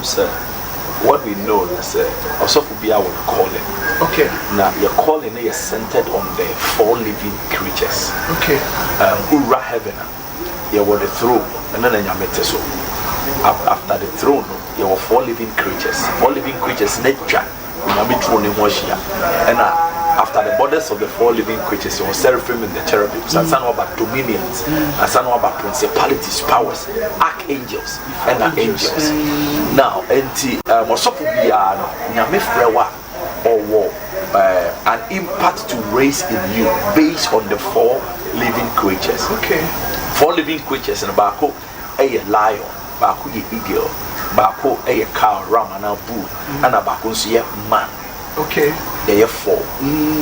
sir, what we know is also for be our calling. Okay. Now your calling is centered on the 4 living creatures. Okay. Ura heaven, you were the throne, and then you met so. After the throne, there were 4 living creatures. 4 living creatures, nature, and after the borders of the 4 living creatures, there was seraphim and the cherubims, and some about dominions, and some about principalities, powers, archangels, and angels. Now, or an impact to raise in you based on the 4 living creatures. Okay. 4 living creatures, and Bako, a lion, Bako, a eagle, Bako, a cow, ram, and a bull, and a Bako, man. Okay. Therefore,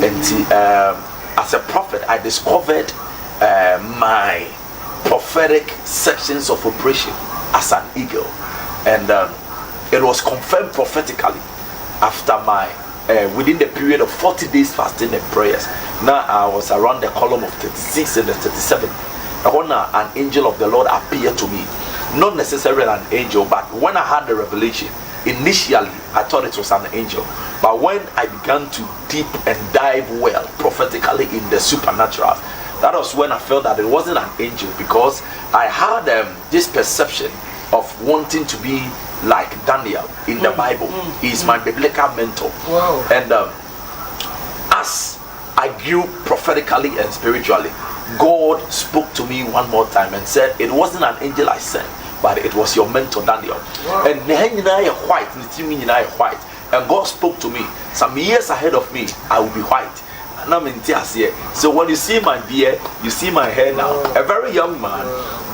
and as a prophet, I discovered my prophetic sections of operation as an eagle, and it was confirmed prophetically after my within the period of 40 days fasting and prayers. Now I was around the column of 36 and the 37. When an angel of the Lord appeared to me, not necessarily an angel, but when I had the revelation, initially I thought it was an angel, but when I began to deep and dive well prophetically in the supernatural, that was when I felt that it wasn't an angel, because I had this perception of wanting to be like Daniel in the Bible. He's my biblical mentor. Wow. And as I grew prophetically and spiritually, God spoke to me one more time and said, it wasn't an angel I sent, but it was your mentor Daniel. Wow. And white. And God spoke to me, some years ahead of me I will be white. And I'm in tears here. So when you see my beard, you see my hair now, a very young man,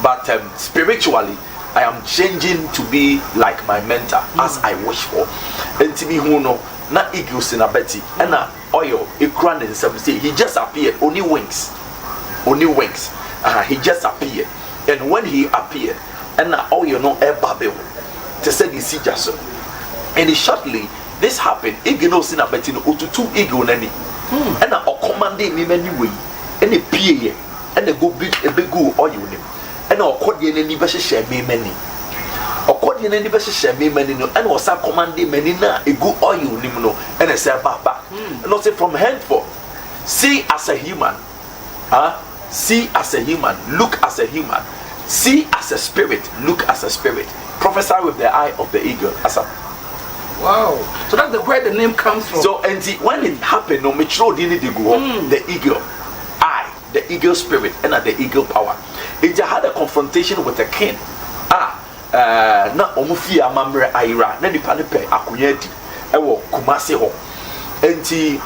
but spiritually I am changing to be like my mentor as I wish for. And to me who know na eagles in a betty and na oil a crown and some say he just appeared, only wings. He just appeared. And when he appeared, and now all you know, a Babel, to say the see just so. And shortly, this happened. Eagle in a betting to 2 eagle any, and now commanding me many way, and a PA, and a big go all you name, and now accordion any best share me many. Accordion any best share me many, and was a commanding many na a go all you name no, and a say back. And not say from henceforth, see as a human, see as a human, look as a human, see as a spirit, look as a spirit, prophesy with the eye of the eagle. Wow. So that's where the name comes from. So and when it happened, no metro didn't go the eagle eye, the eagle spirit, and the eagle power. It had a confrontation with the king. Na omufi amamre aira na nipa ne pe akonya di ewo Kumasi ho. Enti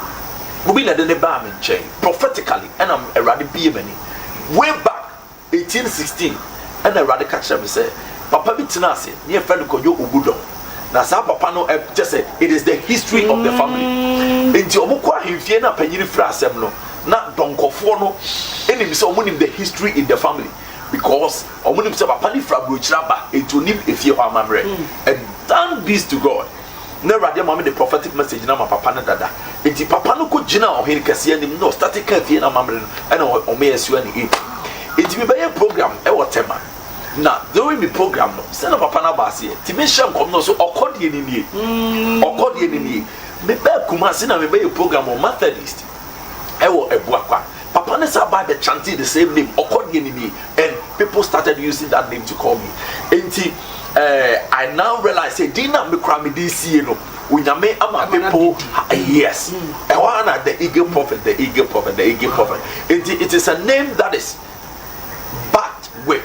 we na de ba me nchen prophetically, and I'm erade bi mani way back 1816, and erade catch me say papa bi tena ase ne e friend kojo ogudo na sa papa no just say it is the history of the family. Enti omukwa hemfie na panyiri fra asem no na donkofo no enim say omunim the history in the family, because omunim say papa ni fra brochiraba etonim efie ho amamre. And thank be to God, na radio mama the prophetic message na papa na dada. Enti papa no ko gina o hen kase anim no static ka fie na amamre no and o me asu ani e. Enti me be program e whatever. Now during the program no say na papa na ba se ti me sham kom no so okodi ni nie. Okodi ni nie. Me be Kumasi na me be program on Methodist. E wo ebuakwa. Papa ne sa ba be chanting the same name okodi ni nie, and people started using that name to call me. Enti I now realize say dina me kra me this year no unyame ama people yes. E wa na the eagle prophet, the eagle prophet, the eagle prophet. It is a name that is backed with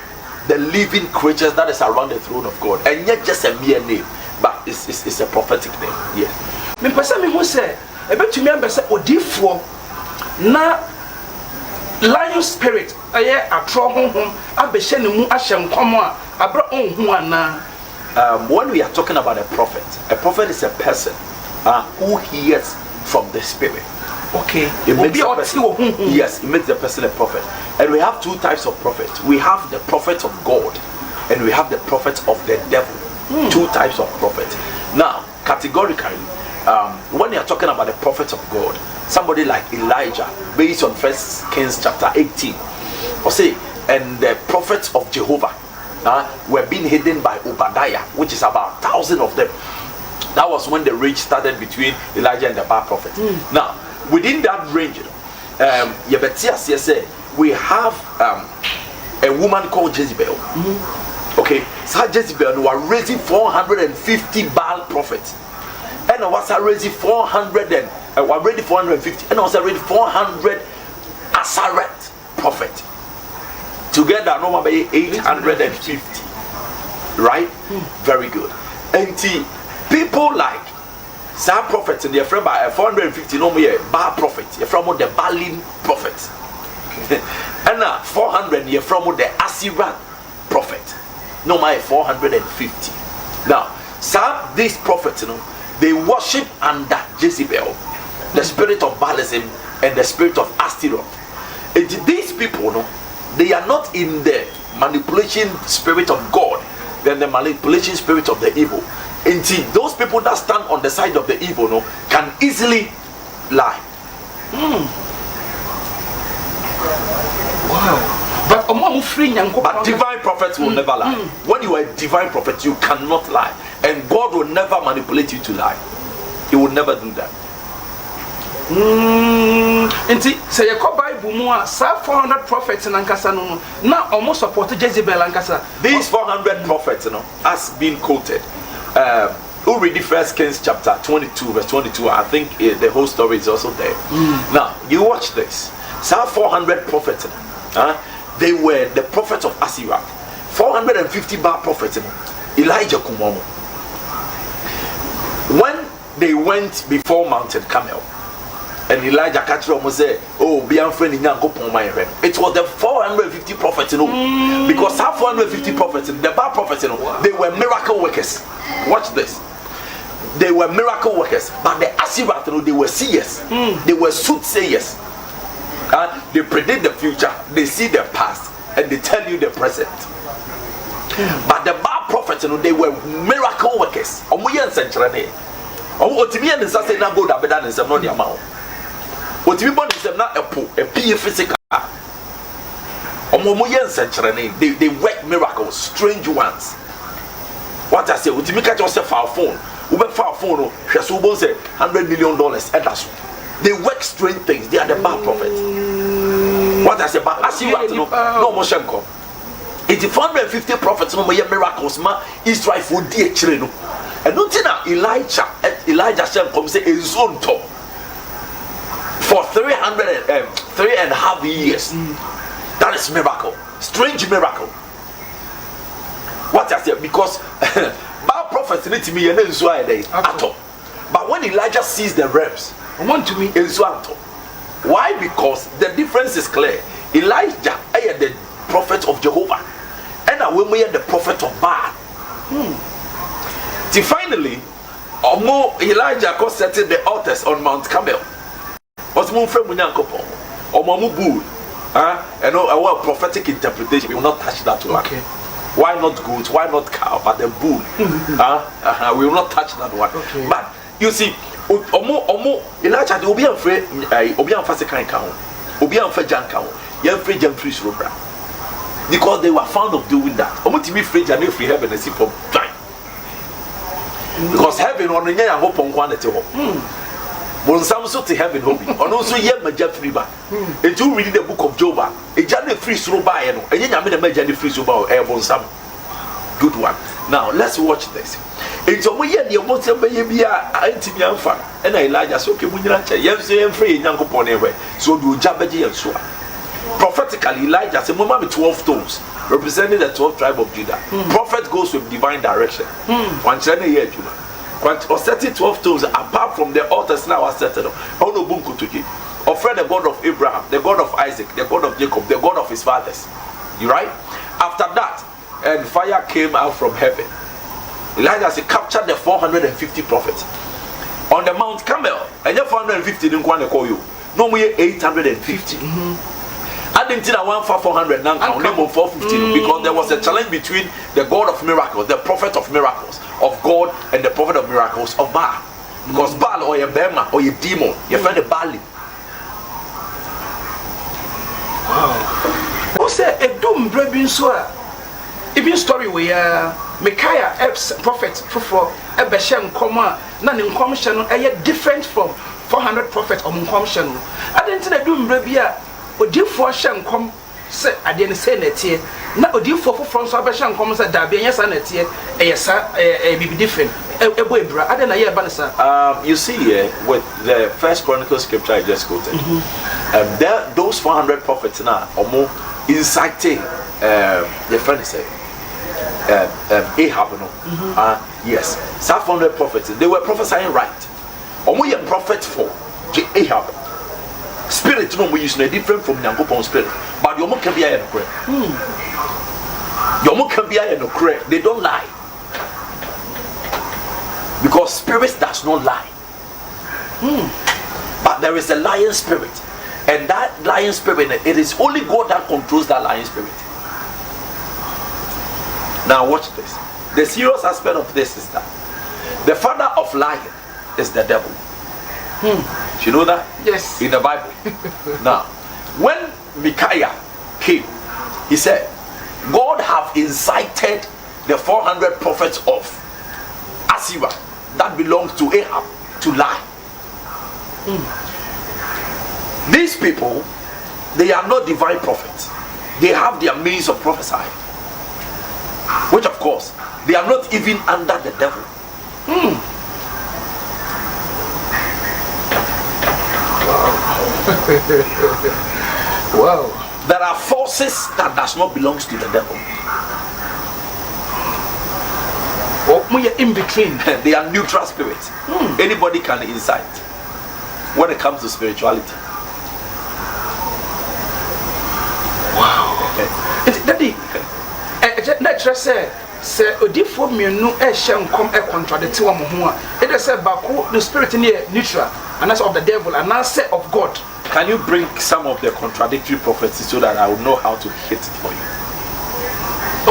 the living creatures that is around the throne of God, and yet just a mere name, but it's a prophetic name. Yes. Me person me who say ebetumi ambese odifo na lion spirit aye atro honhom abehye ne mu ahye nkomo a abra onhu ana. When we are talking about a prophet is a person who hears from the spirit. Okay. It makes yes, it makes the person a prophet. And we have 2 types of prophets. We have the prophet of God, and we have the prophet of the devil. 2 types of prophets. Now, categorically, when you are talking about the prophet of God, somebody like Elijah, based on 1 Kings chapter 18, or say, and the prophets of Jehovah, were being hidden by Obadiah, which is about 1,000 of them. That was when the range started between Elijah and the Baal prophet. Now, within that range, we have a woman called Jezebel. Okay, so Jezebel was raising 450 Baal prophets, and I was raising 450, and I was raising 400 Asareth prophet. Together, normally 850. Right? Very good. And people like some prophets and they're from by 450 no more Baal prophet, you're from the Baalim prophet. And 400 you're from the Asherah prophet. No more 450. Now, some these prophets, they worship under Jezebel, the spirit of Baalism and the spirit of Ashtaroth. And these people, they are not in the manipulation spirit of God, then the manipulation spirit of the evil. And those people that stand on the side of the evil can easily lie. Wow. But divine prophets will never lie. When you are a divine prophet, you cannot lie. And God will never manipulate you to lie. He will never do that. Say a Bible more 400 prophets in Ankasa now almost supported Jezebel Ankasa. These 400 prophets, has been quoted. Who read the 1 Kings chapter 22, verse 22? I think the whole story is also there. Now, you watch this. Some 400 prophets, they were the prophets of Asherah. 450 Baal prophets, Elijah Kumomo. When they went before Mountain Carmel, and Elijah catch them and say, "Oh, be unfriend in Yankopon my friend." It was the 450 prophets, because some 450 prophets, the Baal prophets, they were miracle workers. Watch this. They were miracle workers, but the Asherah, they were seers. They were soothsayers. They predict the future, they see the past, and they tell you the present. But the Baal prophets, they were miracle workers. What we want is not a physical. They work miracles, strange ones. What I say, what you catch yourself our phone, $100 million. They work strange things. They are the Baal prophets. What I say, but as you have to know, no more shanko. It's 450 prophets, no more miracles, Israel for dear children. And not Elijah shall come say a zone top. For 3.5 years. That is miracle. Strange miracle. What I said, because Baal prophets need to be an at all. But when Elijah sees the realms, why? Because the difference is clear. Elijah is the prophet of Jehovah, and when we are the prophet of Baal. Till finally, Elijah constructed the altars on Mount Carmel. What's more from Munyankopo or Mamu Bull? And our prophetic interpretation, we will not touch that one. Okay. Why not goat? Why not cow? But the bull. We will not touch that one. Okay. But you see, Elijah, they will be afraid. Obi amfase kan ka ho. Obi amfa jan ka ho. Ye afraid jam free robra. Because they were fond of doing that. Omo timi free jan free heaven and see for time. Because heaven on nya ya ho ponkwa na te ho. Bon some so to heaven hobi. Ono so ye maja free ba. And you read the book of Job. E jan free robra ye no. Enye nya me na maja free robra e bon some. Good one. Now let's watch this. It's a way the emotion baby anti Yanfa and Elijah so okay munyira yes free Yankopon anyway. So do Jabeji and so. Prophetically, Elijah said, "Mama, 12 stones representing the 12th tribe of Judah." Prophet goes with divine direction. One channel here, Judah. Or 12 stones apart from the altars now are set up. Oh no, bunku to offer the God of Abraham, the God of Isaac, the God of Jacob, the God of his fathers. You right? After that, and fire came out from heaven. Elijah said, captured the 450 prophets on the Mount Carmel, and the 450 didn't want to call you. No, we 850. I didn't think I want 400 now, name of 450 because there was a challenge between the God of miracles, the prophet of miracles of God, and the prophet of miracles of Baal. Because Baal or a Bema or a demon, you find a Baalim. Wow. Who said a doom breaking soil? even story where Micaiah prophet for a Beshem comma, none in commission, different from 400 prophets or Mumcommission. I didn't do Mbrebia or dear for Shem come. I didn't say that here. Now, do you for from Salvation comes at Darby, yes, and it's here, a be different. I don't know, you see, with the first Chronicle scripture I just quoted, those 400 prophets now are more inciting the friend say Ahab. Yes, 400 prophets, they were prophesying right. Only a prophet for Ahab. Spirit no we use no different from Nyankopon spirit, but your can be a no correct. Your can be a no correct. They don't lie, because spirit does not lie. But there is a lying spirit, and that lying spirit, it is only God that controls that lying spirit. Now watch this. The serious aspect of this is that the father of lying is the devil. You know that? Yes. In the Bible. Now, when Micaiah came, he said, God have incited the 400 prophets of Assyria that belongs to Ahab to lie. These people, they are not divine prophets. They have their means of prophesying, which of course, they are not even under the devil. Wow. There are forces that does not belong to the devil. In between. They are neutral spirits. Anybody can incite when it comes to spirituality. Wow. Daddy, let's say Odifo mienu ehye come contradict one ho a it say bako the spirit near neutral and that's of the devil and that's of God. Can you bring some of the contradictory prophecies so that I will know how to hit it for you?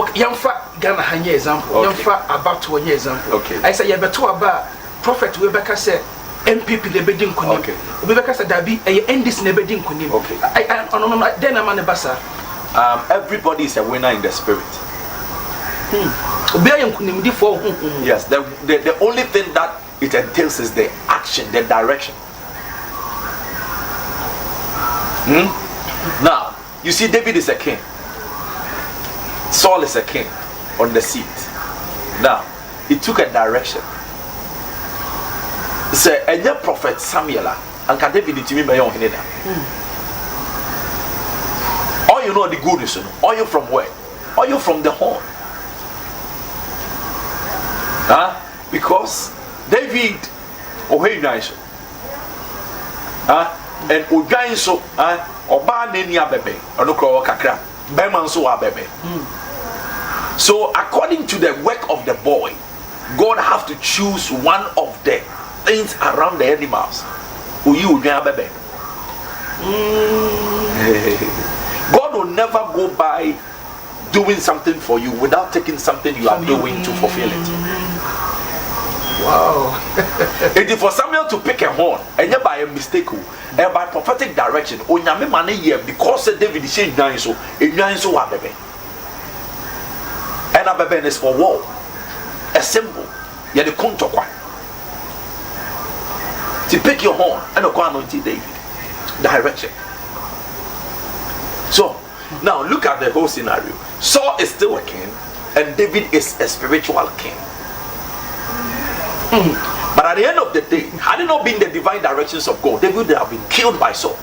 Okay, yamfa Ghana hanye example. Okay. Yamfa about one example. Okay. I say yebeto aba prophet we beka say MPP le bedin konim. Okay. We beka say dabi end this ne bedin konim. Okay. I no then am na basa. Everybody is a winner in the spirit. Yes, the only thing that it entails is the action, the direction. Now, you see, David is a king. Saul is a king on the seat. Now, he took a direction. Say, a young prophet Samuel, and can David to me by your hand. All you know the goodness, are you from where? Are you from the horn? Because David obeyed nice. And Ugain so Oba Nenia Bebe, or no Kakra, Beman so Bebe. So, according to the work of the boy, God have to choose one of the things around the animals. You Bebe. God will never go by doing something for you without taking something you are doing to fulfill it. Wow. It is for Samuel to pick a horn, and yet by a mistake, and by prophetic direction, Onyame mane here because David is saying so, a baby. And a baby is for war, a symbol. You are the contokwa. To pick your horn and go anointing David. Direction. So now look at the whole scenario. Saul is still a king, and David is a spiritual king. But at the end of the day, had it not been the divine directions of God, David would have been killed by Saul.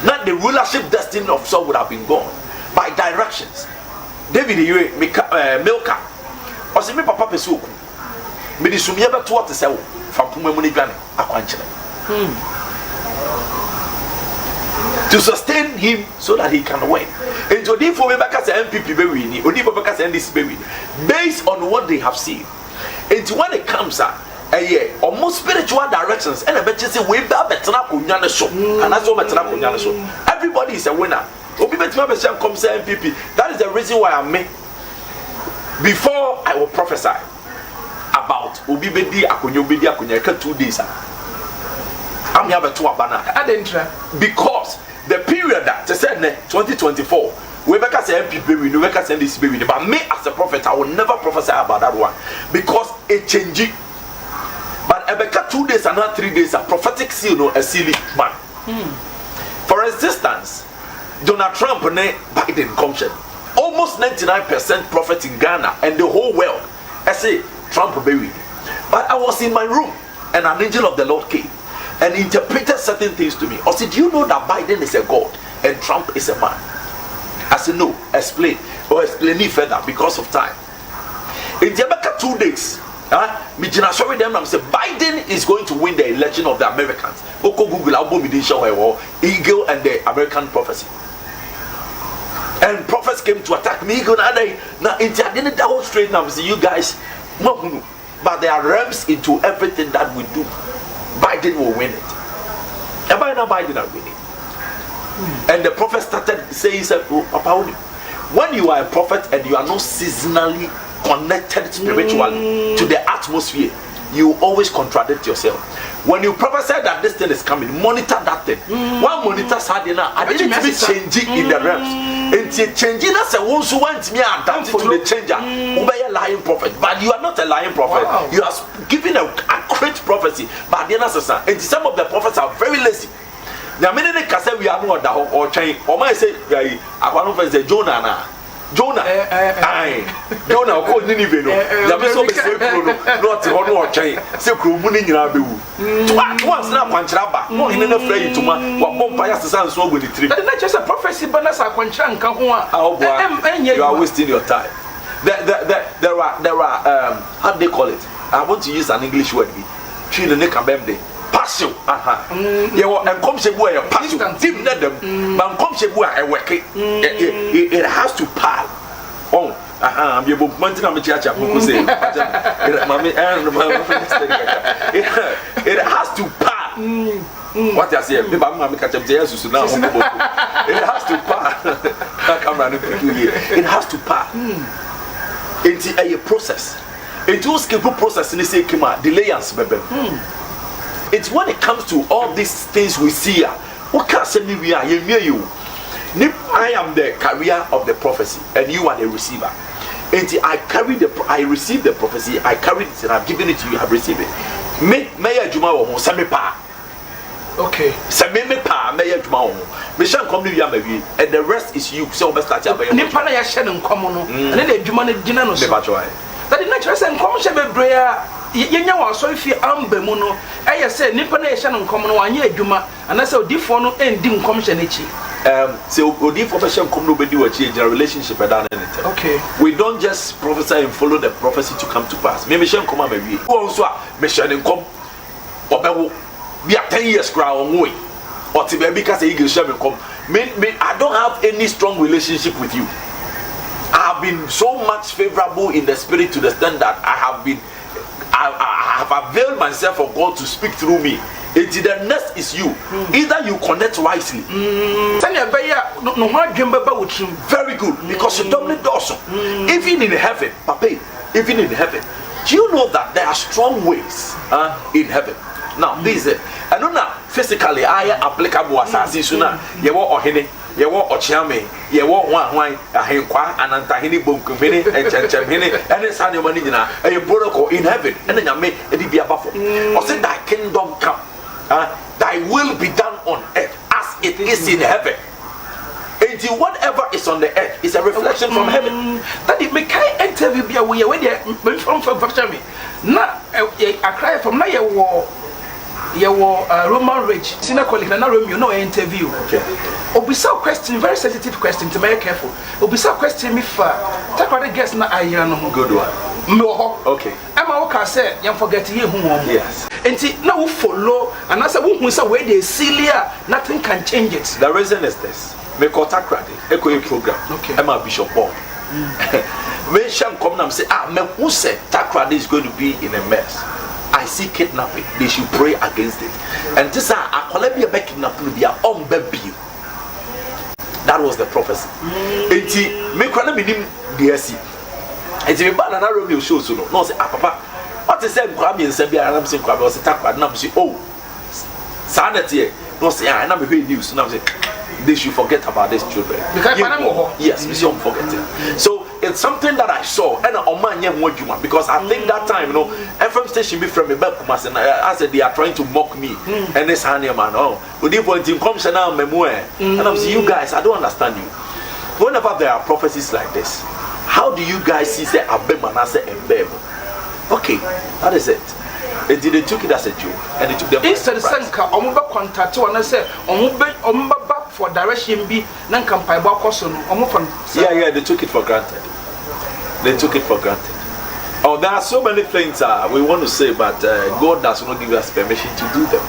Not the rulership destiny of Saul would have been gone by directions. David, Milka, or see me papa pesuku. Me disumye beto what say from pumemuni gane akwanchire. To sustain him so that he can win. And so therefore MPP be winning, or therefore NDC be winning, based on what they have seen. And when it comes out, almost spiritual directions, and I bet you say we better so, and that's what better so. Everybody is a winner. Comes MPP. That is the reason why I made. Before I will prophesy about Ubibedi Akunyobedi Akunyaka 2 days. I'm here to Abana. Because the period that they said 2024 We better say MP we no better say this baby. But me as a prophet, I will never prophesy about that one because it changing. But Ebeka 2 days and not 3 days, a prophetic seal, no, a silly man. For instance, Donald Trump and Biden commission. Almost 99% prophet in Ghana and the whole world. I say Trump baby. But I was in my room and an angel of the Lord came and interpreted certain things to me. I said, do you know that Biden is a God and Trump is a man? I said, no, explain. Or explain it further because of time. In Jamaica 2 days, me sorry them and say Biden is going to win the election of the Americans. Oko Google album Eagle and the American prophecy. And prophets came to attack me. Now I didn't demonstrate now. See you guys, but there are realms into everything that we do. Biden will win it. And by now Biden will win it. And the prophet started saying, when you are a prophet and you are not seasonally connected spiritually to the atmosphere, you always contradict yourself. When you prophesy that this thing is coming, monitor that thing. One monitors how they now. I didn't be changing in the realms. And changing as a one who wants me adapt to the changer. Obey a lying prophet, but you are not a lying prophet. Wow. You are giving a accurate prophecy. But the answer, and some of the prophets are very lazy. The minute they say we are not that or change, or might say, I want to say Jonah now. Jonah, Jonah, called Nineveh. The vessel is not to honor or change. So, Krumuni in Abu. Once now, Panchraba, more in a flame to my Bompire San so with the tree. Not just a prophecy, but as a Panchan Kahua. You are wasting your time. There are, how do they call it? I want to use an English word. Tree the neck and bemde. Passion, you and come to where passion, dim let them, but come to where I work it has to pass. Oh, I'm your book, Mountain of the Church. It has to pass. What I say, it has to pass. It has to pass. It's a process. It will skip a process in the same delay and baby. It's when it comes to all these things we see. What can say me we are you? I am the carrier of the prophecy, and you are the receiver. And I receive the prophecy, I carry it, and I've given it to you, you have received it. May I juma wo same pa. Okay. Same me pa, may I juma wo. Me shan come to you and the rest is you. So best start about you. Nipa na ya hye no nkomo no. And the juma no gina no so. Me ba try. That the natural say nkomo hye bebre yenya wa so fi amba mu no eye say nipa na ehye no nkom no anya adwuma ana say odifo no endi nkom hye n'echi say odifo be hye nkom no be di wachi a relationship and anything. Okay, we don't just prophesy and follow the prophecy to come to pass. Me hye nkom ama wi won so a me hye nkom obewo bi a 10 years kra on way or ti be because you hye nkom me I don't have any strong relationship with you. I have been so much favorable in the spirit to the extent that I have availed myself for God to speak through me. The next is you. Either you connect wisely. Very good. Because you dominate also. Even in heaven, Papa, even in heaven, do you know that there are strong ways in heaven? Now, this is it. I know now, physically, I am applicable as I see sooner. You want or ye wo ochiame ye wo hwan ahenkwa anantahini bonkumene enchemhene ene sane mani nyina e protocol in heaven ene nyame e di bia bafo o say thy kingdom come thy will be done on earth as it is in heaven. And whatever is on the earth is a reflection from heaven. That it may kind interview be away when they from me na I cry from na ye wo Roman rich senior colleague na Rome you know interview. Okay. Obisa question, very sensitive question, to be careful. Obisa question me for take what the guest na ayira no. Good one. Me ho. Okay. Emma wo ka say you forget ye hu won. Yes. Enti na wo follow and I say wo hu say we dey silia nothing can change it. The reason is this. Me contact crowd a program. Okay. Emma Bishop Paul. When Sham come now say me who said Takrade is going to be in a mess. I see kidnapping. They should pray against it. And this a Columbia back kidnapping be on baby. That was the prophecy. Enti me kwana minim DSC. Enti me ba na Romeo show so no say papa what is say kwa me nsa bia na me say kwa be say Takrade na me say oh sanity no say na me hear news na me say they should forget about these children. Yes, we should forget it. So it's something that I saw, and because I think that time, FM station be from me back, and I said they are trying to mock me, and this honey man, with the point in comes now, and I'm saying, you guys, I don't understand you. Whenever there are prophecies like this, how do you guys see say Abemanase and Bebo? Okay, that is it. And they took it as a joke, and they took them. Instead of saying, "Omuba contact to and say, Omuba back for direction be Nankam Paiba Koson, Omufan." Yeah, they took it for granted. They took it for granted. Oh, there are so many things we want to say, but God does not give us permission to do them.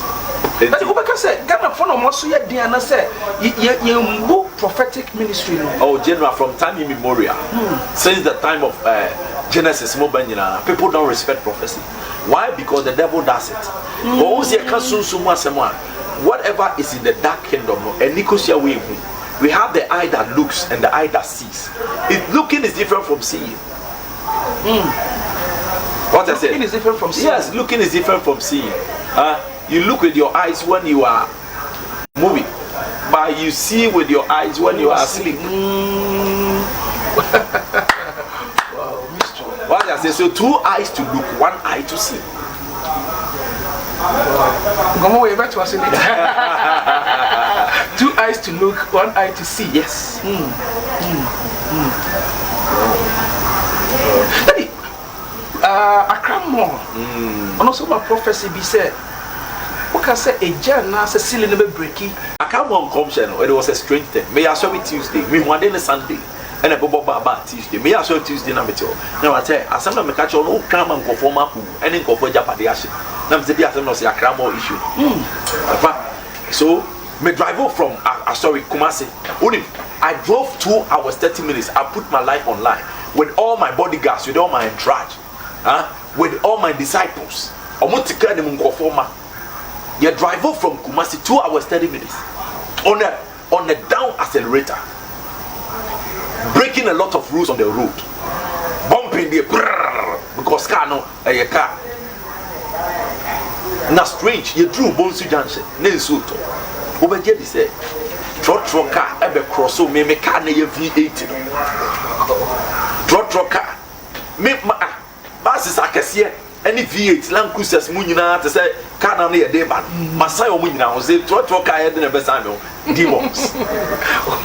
But Obaka said, Ghana for no more so yet, Diana said, you book prophetic ministry. Oh, General, from time immemorial, since the time of Genesis, people don't respect prophecy. Why? Because the devil does it. Whatever is in the dark kingdom, we have the eye that looks and the eye that sees. Looking is different from seeing. What I said? Looking is different from seeing. Yes, looking is different from seeing. You look with your eyes when you are moving, but you see with your eyes when you are asleep. What I say? So 2 eyes to look, 1 eye to see. Two eyes to look, 1 eye to see. Yes. Accra more. And also my prophecy be said. What can say a journal say ceiling never breaky. I come on commission. It was a strange thing. May I show it Tuesday? Me one day Sunday. And a Boba Tuesday. May I show Tuesday number 2. Now I tell I sometimes catch on who come and conform up and then go for Japadiashi. Now the other no say a cramo issue. So me drive from Kumasi. I drove 2 hours 30 minutes. I put my life online with all my bodyguards, with all my entourage, with all my disciples. I want to carry them conform. You drive off from Kumasi 2 hours 30 minutes on a down accelerator, breaking a lot of rules on the road, bumping the because car no a car. Now strange, you drew Bonsu Junction, Nensuto. Over here they say, trot car ebe crosso me car na V80. Trot car me basis akesiye. Any V8 Land Cruisers Munina to say, can't only a day, but Masai Munina was a trot car in the best demons.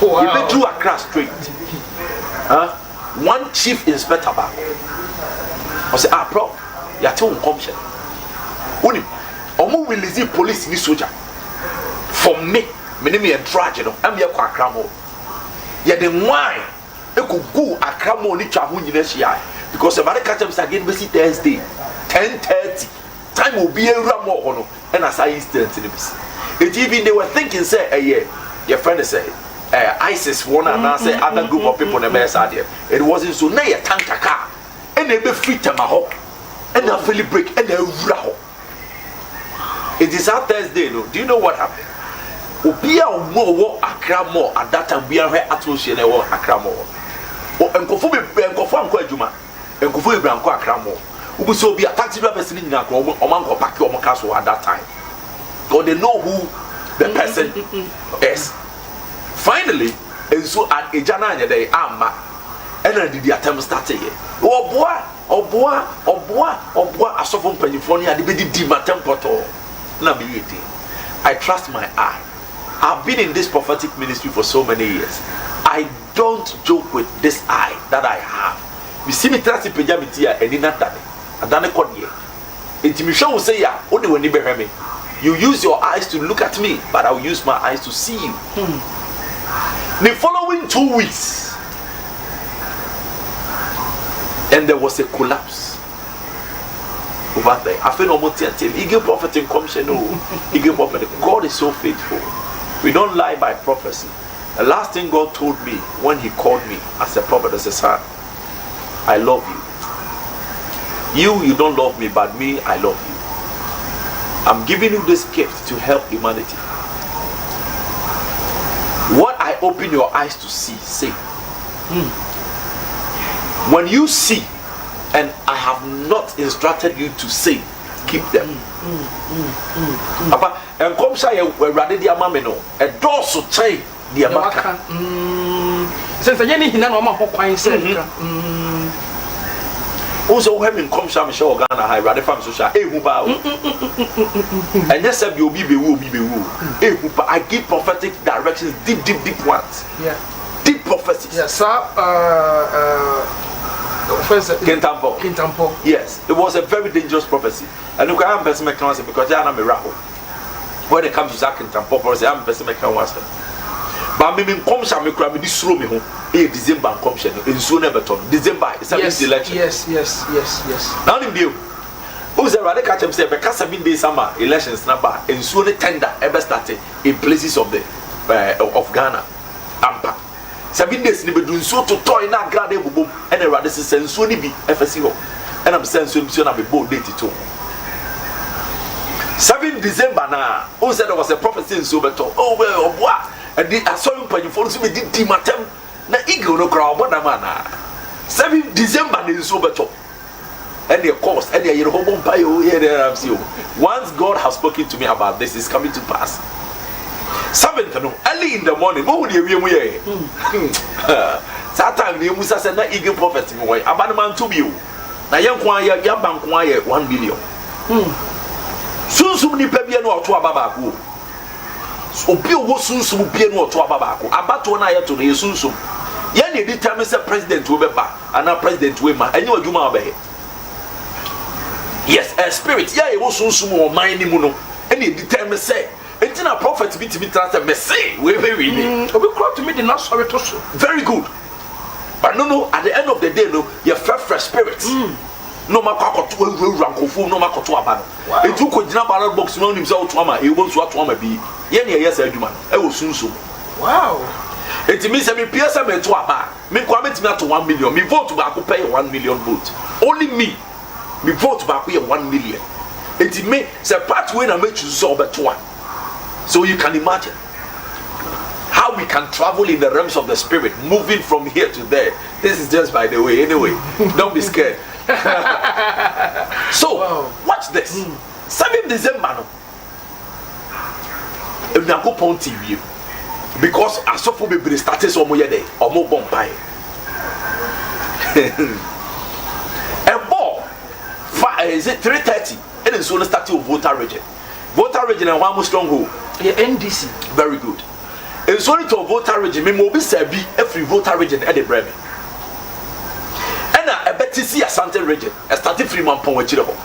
You been through Accra straight. One chief inspector back. I say, bro, you're too commission. Only, Omo will receive police in this soldier. For me, my name is tragedy. I'm your Quacramo. Yet then why? You could go Accramo ni Chahu in because the catch up again, we see Thursday. 10:30 time will be a ramo and as I instant in this. Even they were thinking, say, your friend say, ISIS one and say other group of people in the best idea. It wasn't so near a tank car and they be free to my home and they'll fully break and they'll row. It is our Thursday, no? Do you know what happened? Obia more Accra more at that time we are here at Lucian or Accra more. And Kofu Juma and Kofu Branco Accra more. Who so be a taxi driver sitting in a Omango Paki or Castle at that time. Because they know who the person is. Finally, and so at a Jana day, and I did the attempt started here. Oh boy, I saw from California, the baby did my temple. I trust my eye. I've been in this prophetic ministry for so many years. I don't joke with this eye that I have. You see me trust in Pejamitia and in that. Only when you bear me. You use your eyes to look at me, but I'll use my eyes to see you. The following 2 weeks, and there was a collapse over there. I feel almost Eagle prophet in commission. Eagle prophet. God is so faithful. We don't lie by prophecy. The last thing God told me when He called me as a prophet, as a son, I love you. You don't love me, but me, I love you. I'm giving you this gift to help humanity. What I open your eyes to see, say. When you see, and I have not instructed you to say, keep them. Papa, and come say we ready the amameno. A door so say deɛ maka since any hina no ma ho kwan se also when in come sham show Ghana high rather fam social ehu ba and yes be obi be wu ehu ba I give prophetic directions deep ones deep prophecies Kintampo. Yes, it was a very dangerous prophecy. And look, I'm person make answer because I am a rapper. When it comes to Zach Kintampo, I'm person make answer. But me come shall me cry me this room me home. December come shall in soon never turn. December is a election. Yes. Now in view. Who's a radical catch him say because 7 days summer elections number and soon tender ever started in places of the of Ghana. Ampa. 7 days ni bedun so to toy na grade bubum and a rather senso ni bi FSC ho and I'm senso na be bold date to 7 December na who said there was a prophecy in so beto oh well boy and I saw him pay for so be di matem na eagle no crowd but na man 7 December ni so beto and the course and the year home pay oh here there see once God has spoken to me about this is coming to pass 7th no early in the morning mo dey wiem ye that time the Musa said na eagle prophet me why abanman to be na yenkwa ya bankwa ye 1 million sunsum ni pa bia no oto ababa ko obi owo sunsum bia no oto ababa ko abato na ye to na sunsum ye na determine say president we beba ana president we ma enye adwuma abahe yes a spirit ya ye wo sunsum o man ni mu no ene determine say Entina prophet be to be transferred, say, we crowd to me the not sorry to so. Very good. But no, at the end of the day, no, you're fresh spirits. No matter to rank no matter to abano. It took a ballot box known himself to Ama, he wants what Wama be. Yes, Edman, I will soon. Wow. It means I mean, Pierce, I meant to Aba. Me comment not to 1 million. Me vote back pay 1 million votes. Only me vote back pay 1 million. It may say part when I make you so but one. So you can imagine how we can travel in the realms of the spirit, moving from here to there. This is just by the way, anyway. Don't be scared. So, watch this. 7 December, Nakopon TV, because I saw for me started so more day or more bombay. A ball, is it 3:30? And it's only starting with voter region. Voter region and one more stronghold. NDC. Very good. And sorry to voter region, me mo be serve every voter region at the Bremen. And I bet to see a Asante region, a starting free man pon wechirebo.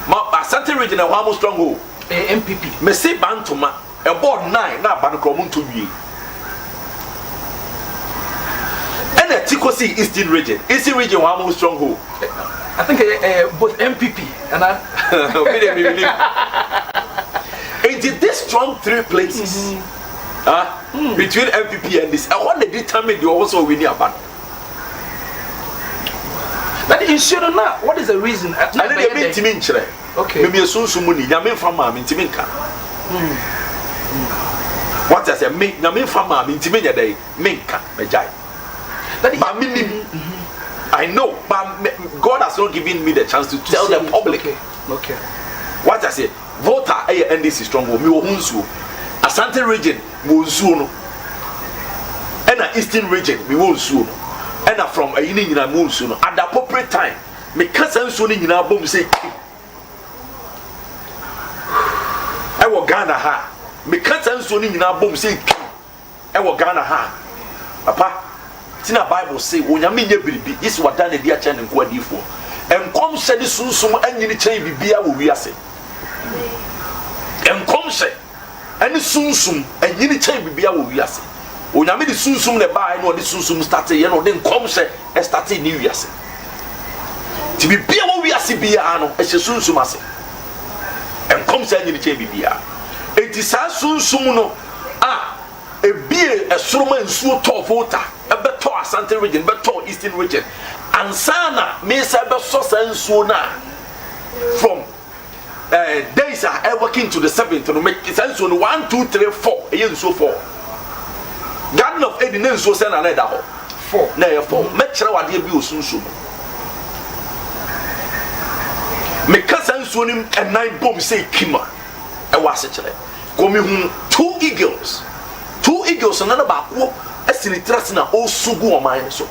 Ma Asante region and one more stronghold. MPP. Me say bantoma a board 9 na banokromun to wie. And a Tikosi Eastern region. Eastern region one more stronghold. I think both MPP and It did this strong 3 places between MPP and this. I want to determine you also win your band. But in sure now, what is the reason? I didn't mean to mention. Okay. Maybe a soon sumuni, Yamin from Mam in Timinka. What I say, Yamin from Mam in Timinka day, Minka, Majai. I know, but God has not given me the chance to tell the public. Okay. What I say, voter NDC strong me ohunsu. Asante region mo nsuo no. And Eastern region me wo nsuo no. And from ayini nyina mo nsuo no. At the appropriate time, me kasa nsuo ni nyina bom say. I wo Ghana ha. Me kasa nsuo ni nyina bom say. I wo Ghana ha. Papa, tina Bible say onyame nya biribi. This what done dey a chen nko adifo. Enkom hye ni sunsum anyini chen bibia wo wiase. Enkom hye ani sunsum anyini chen bibia wo wiase. Onyame di sunsum ne bae no di sunsum start ye no de enkom hye e start ni wiase. Ti bibia wo wiase bia no e hye sunsum ase. Enkom hye anyini chen bibia. Enti sa sunsum no ebie esoroma nsuo to voter ebeto Asante region beto Eastern region ansana me say be so nsuo na from days are working to the 7th to make sense on 1 2 3 4 e nsuo 4 garden of Eden nsuo say na da ho 4 na ye 4 me kire wade bi osunsu me kasa nsuo nim enan bom say kima e wa se kire ko me hu 2 eagles 2 eagles and ba ko asini trust na o sugu o man so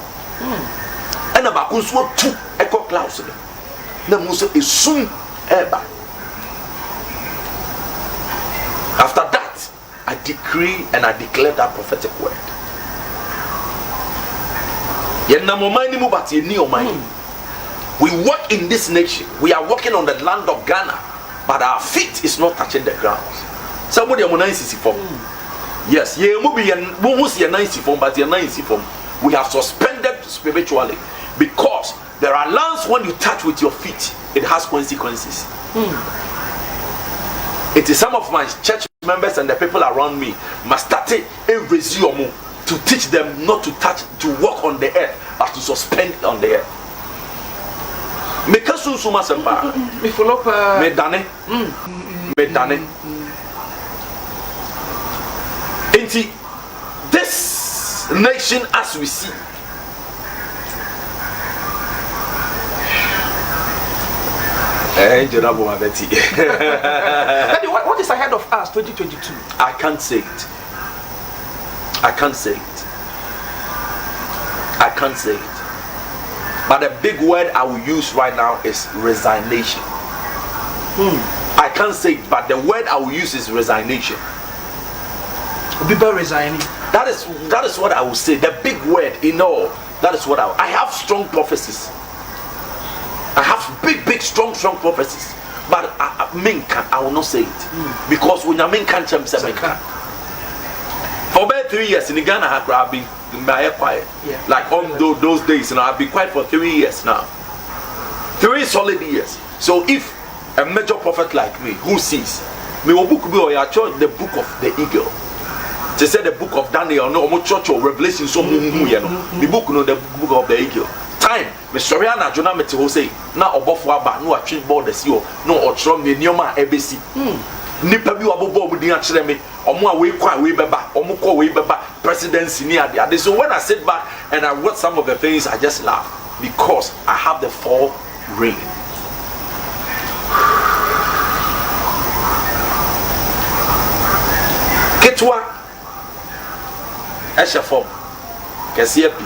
and ba ko so 2 echo clouds na mu so esum eba. After that, I decree and I declare that prophetic word. We walk in this nation. We are walking on the land of Ghana, but our feet is not touching the ground. Somebody yes, but we have suspended spiritually, because there are lands when you touch with your feet, it has consequences. It is some of my church members and the people around me must start a resume to teach them not to touch, to walk on the earth, but to suspend on the earth. Me kasun suma sempa. Me follow me dane. Me dane. Inti this nation as we see. What is ahead of us 2022? I can't say it. I can't say it. I can't say it. But the big word I will use right now is resignation. I can't say it, but the word I will use is resignation. People resigning. That is what I will say. The big word, that is what I have strong prophecies. I have big, strong prophecies. But I will not say it. Because when I can't say for about 3 years in Ghana, I've been quiet. Yeah. Like on those days, I've been quiet for 3 years now. 3 solid years. So if a major prophet like me, who sees me, will book me or the book of the eagle. They said the book of Daniel, no church or Revelation, so the book, the book of the eagle. Time, me sorry na Jonah me te say na obofo aba no atwe board the CEO no otro me nioma ebesi. Nipa bi wabobo mu din a kire me omo a we kwan we beba omo ko we beba presidency ni ade. So when I sit back and I watch some of the things, I just laugh because I have the 4 ring. Ketwa Esha form Kesia P.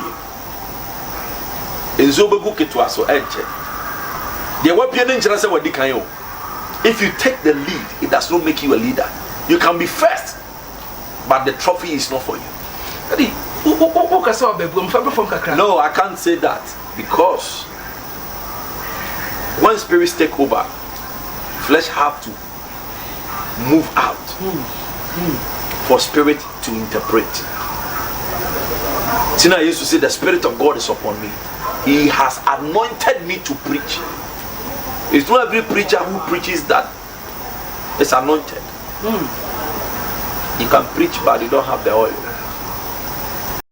Enzobebu ketwa so enche. The wapian injera say wadi kan yo. If you take the lead, it does not make you a leader. You can be first, but the trophy is not for you. No, I can't say that, because when spirits take over, flesh have to move out for spirit to interpret. Tina used to say, the Spirit of God is upon me. He has anointed me to preach. It's not every preacher who preaches that is anointed. You can preach, but you don't have the oil.